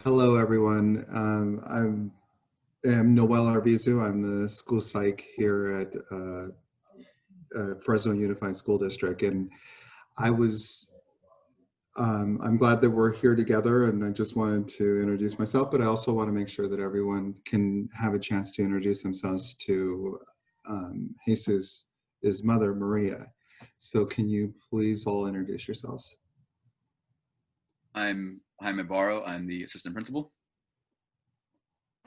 Hello, everyone. I'm Noel Arvizu. I'm the school psych here at Fresno Unified School District, and I was. I'm glad that we're here together, and I just wanted to introduce myself, but I also want to make sure that everyone can have a chance to introduce themselves to Jesus, his mother, Maria. So can you please all introduce yourselves? I'm Jaime Barro. I'm the assistant principal.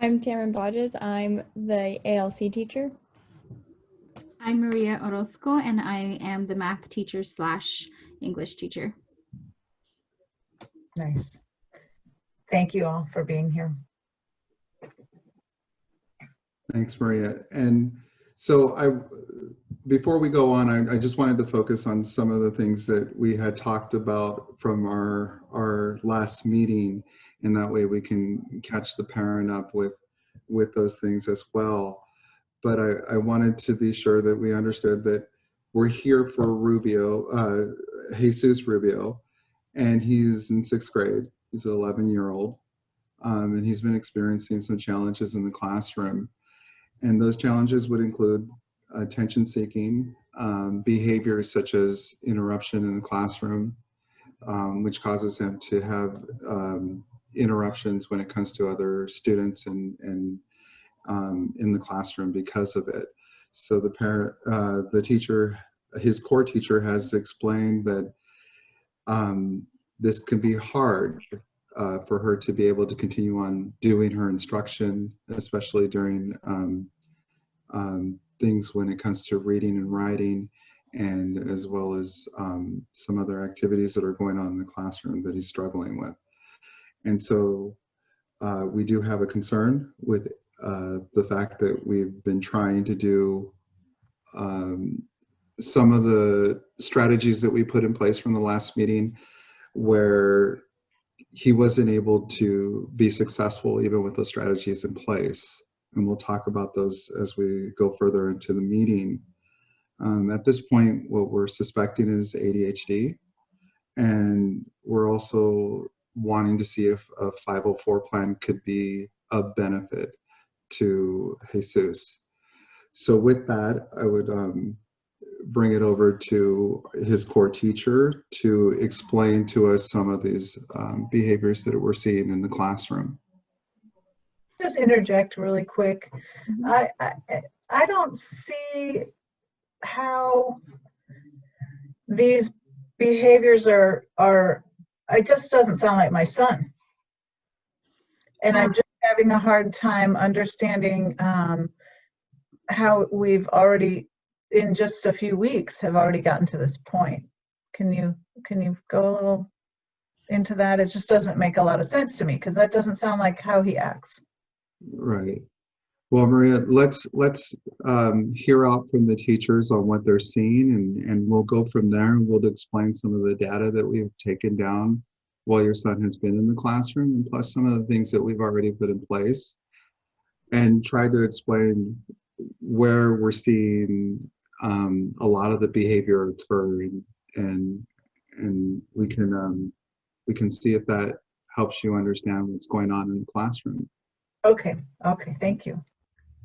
I'm Taryn Bodges. I'm the ALC teacher. I'm Maria Orozco, and I am the math teacher / English teacher. Nice. Thank you all for being here. Thanks, Maria. And so before we go on, I just wanted to focus on some of the things that we had talked about from our last meeting, and that way we can catch the parent up with those things as well. But I wanted to be sure that we understood that we're here for Rubio, Jesus Rubio, and he's in 6th grade. He's an 11-year-old, and he's been experiencing some challenges in the classroom. And those challenges would include attention-seeking behaviors such as interruption in the classroom, which causes him to have interruptions when it comes to other students and in the classroom because of it. So the teacher, his core teacher, has explained that this can be hard for her to be able to continue on doing her instruction, especially during things when it comes to reading and writing, and as well as some other activities that are going on in the classroom that he's struggling with. And so we do have a concern with the fact that we've been trying to do some of the strategies that we put in place from the last meeting, where he wasn't able to be successful even with those strategies in place. And we'll talk about those as we go further into the meeting. At this point, what we're suspecting is ADHD, and we're also wanting to see if a 504 plan could be of benefit to Jesus. So with that, I would bring it over to his core teacher to explain to us some of these behaviors that we're seeing in the classroom. Just interject really quick. I don't see how these behaviors are it just doesn't sound like my son. And I'm just having a hard time understanding how we've already, in just a few weeks, have already gotten to this point. Can you go a little into that? It just doesn't make a lot of sense to me, because that doesn't sound like how he acts. Right. Well, Maria, let's hear out from the teachers on what they're seeing, and we'll go from there, and we'll explain some of the data that we've taken down while your son has been in the classroom, and plus some of the things that we've already put in place, and try to explain where we're seeing a lot of the behavior occurring, and we can see if that helps you understand what's going on in the classroom. Okay, thank you.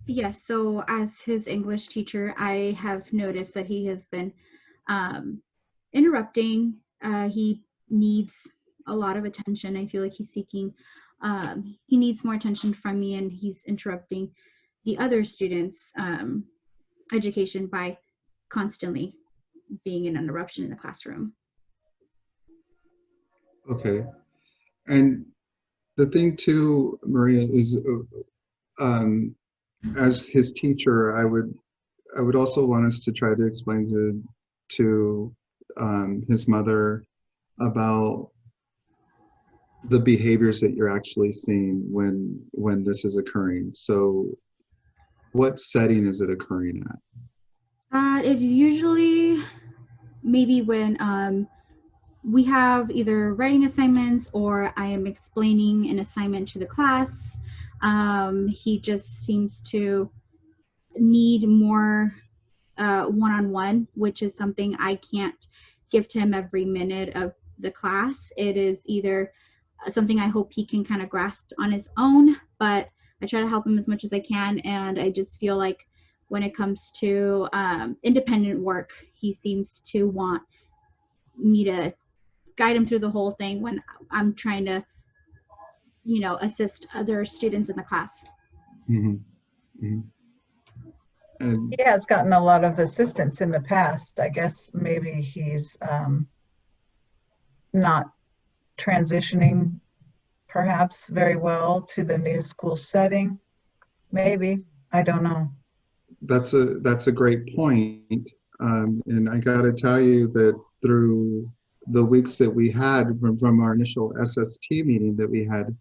Yes, so as his English teacher, I have noticed that he has been interrupting. He needs a lot of attention. I feel like he's seeking, he needs more attention from me, and he's interrupting the other students' education by constantly being an interruption in the classroom. Okay. And the thing too, Maria, is as his teacher, I would also want us to try to explain to his mother about the behaviors that you're actually seeing when this is occurring. So what setting is it occurring at? It usually maybe when we have either writing assignments or I am explaining an assignment to the class. He just seems to need more one-on-one, which is something I can't give to him every minute of the class. It is either something I hope he can kind of grasp on his own, but I try to help him as much as I can. And I just feel like when it comes to independent work, he seems to want me to guide him through the whole thing when I'm trying to, assist other students in the class. Mhm. Mhm. And He has gotten a lot of assistance in the past. I guess maybe he's not transitioning perhaps very well to the new school setting. Maybe. I don't know. that's a great point. And I got to tell you that through the weeks that we had from our initial SST meeting that we had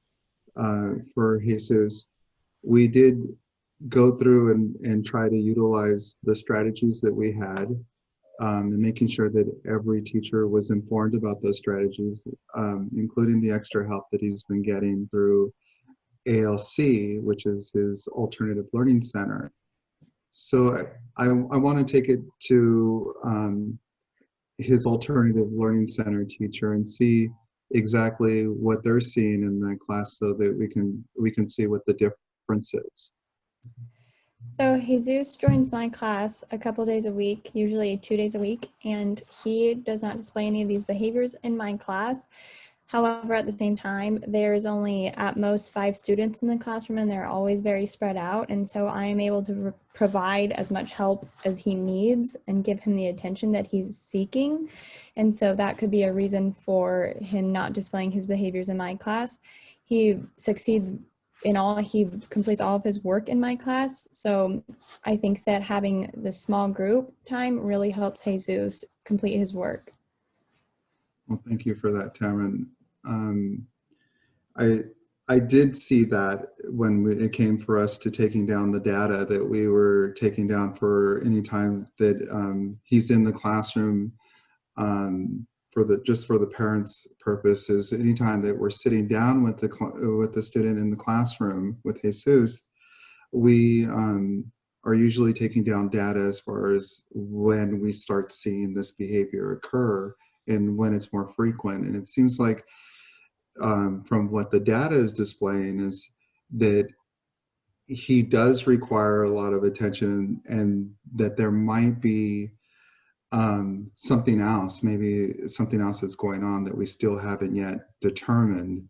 for Jesus, we did go through and try to utilize the strategies that we had, and making sure that every teacher was informed about those strategies, including the extra help that he's been getting through ALC, which is his Alternative Learning Center. So I want to take it to his Alternative Learning Center teacher and see exactly what they're seeing in that class, so that we can see what the difference is. So Jesus joins my class a couple days a week, usually 2 days a week, and he does not display any of these behaviors in my class. However, at the same time, there's only at most 5 students in the classroom, and they're always very spread out. And so I am able to provide as much help as he needs and give him the attention that he's seeking. And so that could be a reason for him not displaying his behaviors in my class. He succeeds he completes all of his work in my class. So I think that having the small group time really helps Jesus complete his work. Well, thank you for that, Tamron. I did see that when it came for us to taking down the data that we were taking down for any time that he's in the classroom, for the parents' purposes. Anytime that we're sitting down with the student in the classroom with Jesus, we are usually taking down data as far as when we start seeing this behavior occur and when it's more frequent. And it seems like from what the data is displaying is that he does require a lot of attention, and that there might be something else, maybe something else that's going on that we still haven't yet determined.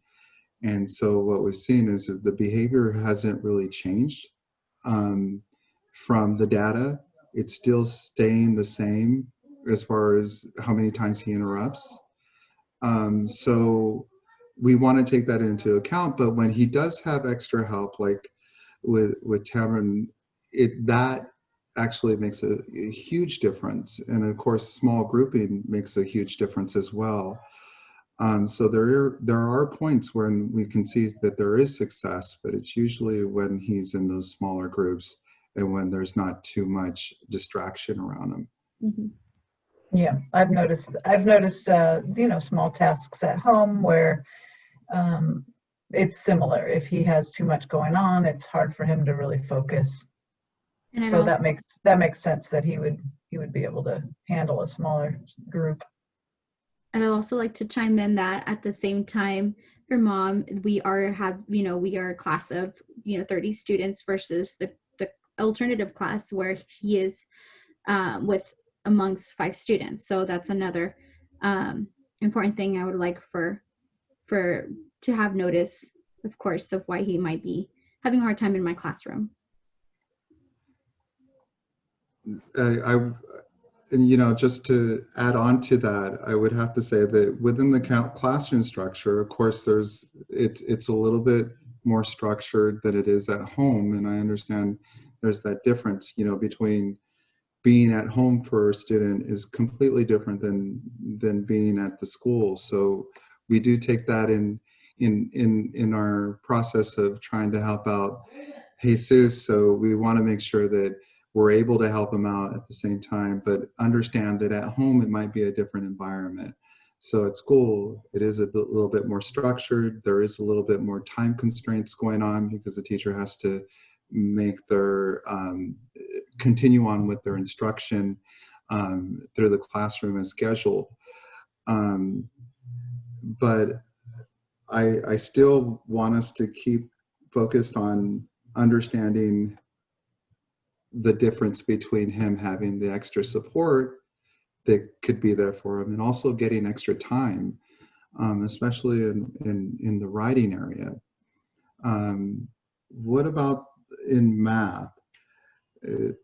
And so what we've seen is that the behavior hasn't really changed from the data. It's still staying the same as far as how many times he interrupts. So we want to take that into account. But when he does have extra help, like with Tamron, that actually makes a huge difference. And of course, small grouping makes a huge difference as well. So there are points when we can see that there is success, but it's usually when he's in those smaller groups and when there's not too much distraction around him. Mm-hmm. Yeah, I've noticed, small tasks at home where it's similar. If he has too much going on, it's hard for him to really focus. And So that makes sense that he would be able to handle a smaller group. And I'd also like to chime in that at the same time, for mom, we are a class of 30 students versus the alternative class where he is with amongst 5 students. So that's another important thing I would like for to have notice, of course, of why he might be having a hard time in my classroom. And just to add on to that, I would have to say that within the classroom structure, of course, it's a little bit more structured than it is at home. And I understand there's that difference, between being at home for a student is completely different than being at the school. So we do take that in our process of trying to help out Jesus. So we want to make sure that we're able to help him out at the same time, but understand that at home it might be a different environment. So at school, it is a little bit more structured. There is a little bit more time constraints going on because the teacher has to make their continue on with their instruction through the classroom as scheduled. But I still want us to keep focused on understanding the difference between him having the extra support that could be there for him and also getting extra time, especially in the writing area. What about in math? I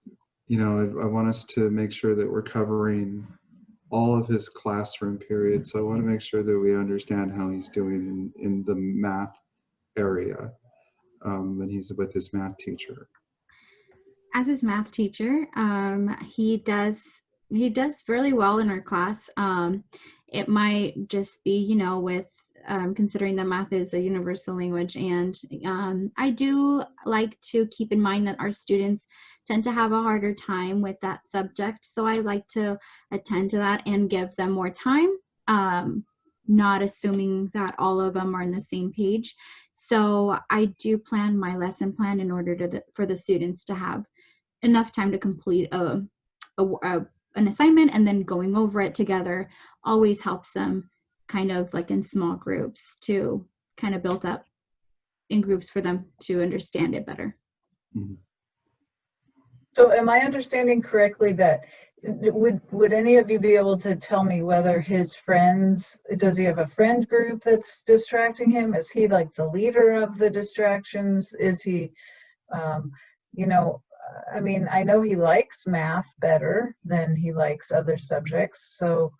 want us to make sure that we're covering all of his classroom periods. So I want to make sure that we understand how he's doing in the math area when he's with his math teacher. As his math teacher, he does really well in our class. It might just be, with considering that math is a universal language, and I do like to keep in mind that our students tend to have a harder time with that subject, so I like to attend to that and give them more time, not assuming that all of them are on the same page. So I do plan my lesson plan in order for the students to have enough time to complete an assignment, and then going over it together always helps them kind of like in small groups to kind of build up in groups for them to understand it better. Mm-hmm. So am I understanding correctly that would any of you be able to tell me whether his friends, does he have a friend group that's distracting him? Is he like the leader of the distractions? Is he, I mean, I know he likes math better than he likes other subjects. So,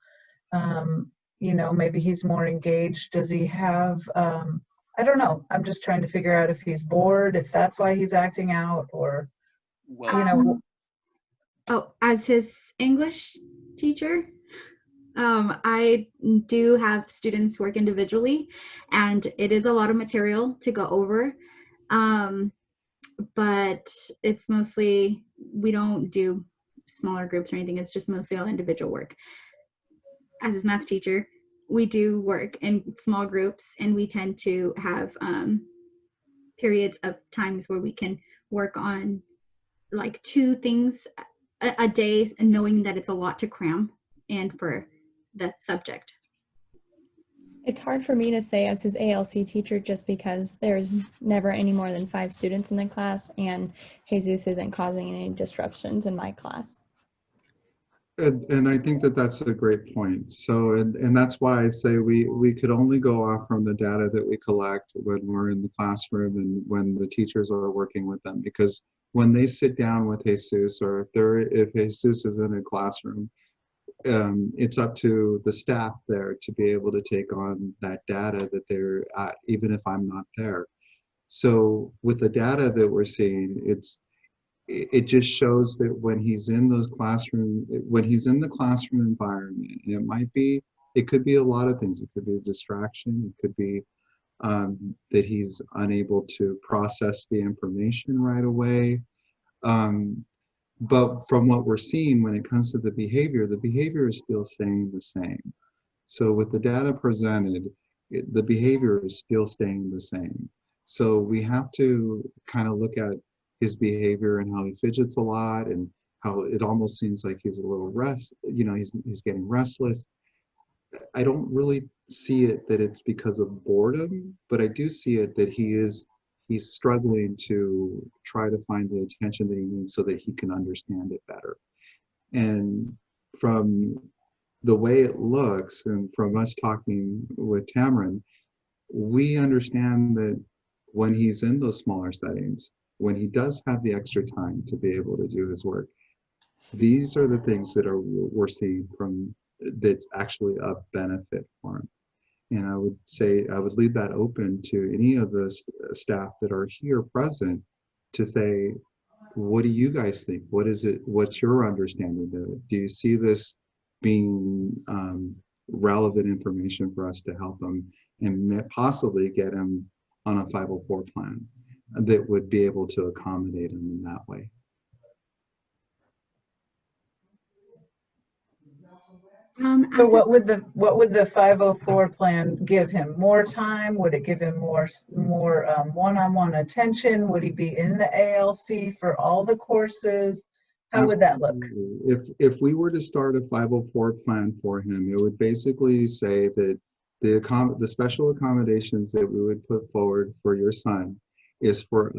maybe he's more engaged. Does he have, I don't know. I'm just trying to figure out if he's bored, if that's why he's acting out, or, Well, as his English teacher, I do have students work individually, and it is a lot of material to go over. But it's mostly, we don't do smaller groups or anything. It's just mostly all individual work. As his math teacher, we do work in small groups, and we tend to have periods of times where we can work on like 2 things a day, and knowing that it's a lot to cram and for that subject. It's hard for me to say as his ALC teacher just because there's never any more than 5 students in the class, and Jesus isn't causing any disruptions in my class. And I think that that's a great point. So, and that's why I say we could only go off from the data that we collect when we're in the classroom and when the teachers are working with them. Because when they sit down with Jesus, or if Jesus is in a classroom, it's up to the staff there to be able to take on that data that they're at, even if I'm not there. So with the data that we're seeing, it just shows that when he's in the classroom environment, it could be a lot of things. It could be a distraction. It could be that he's unable to process the information right away. But from what we're seeing when it comes to the behavior is still staying the same. So with the data presented, the behavior is still staying the same. So we have to kind of look at his behavior and how he fidgets a lot, and how it almost seems like he's a little he's getting restless. I don't really see it that it's because of boredom, but I do see it that he's struggling to try to find the attention that he needs so that he can understand it better. And from the way it looks, and from us talking with Tamarin, we understand that when he's in those smaller settings, when he does have the extra time to be able to do his work, these are the things that we're seeing that's actually a benefit for him. And I would say, I would leave that open to any of the staff that are here present to say, what do you guys think? What's your understanding of it? Do you see this being relevant information for us to help them and possibly get them on a 504 plan that would be able to accommodate them in that way? So what would the 504 plan give him? More time? Would it give him more one-on-one attention? Would he be in the ALC for all the courses? How would that look? If we were to start a 504 plan for him, it would basically say that the special accommodations that we would put forward for your son is for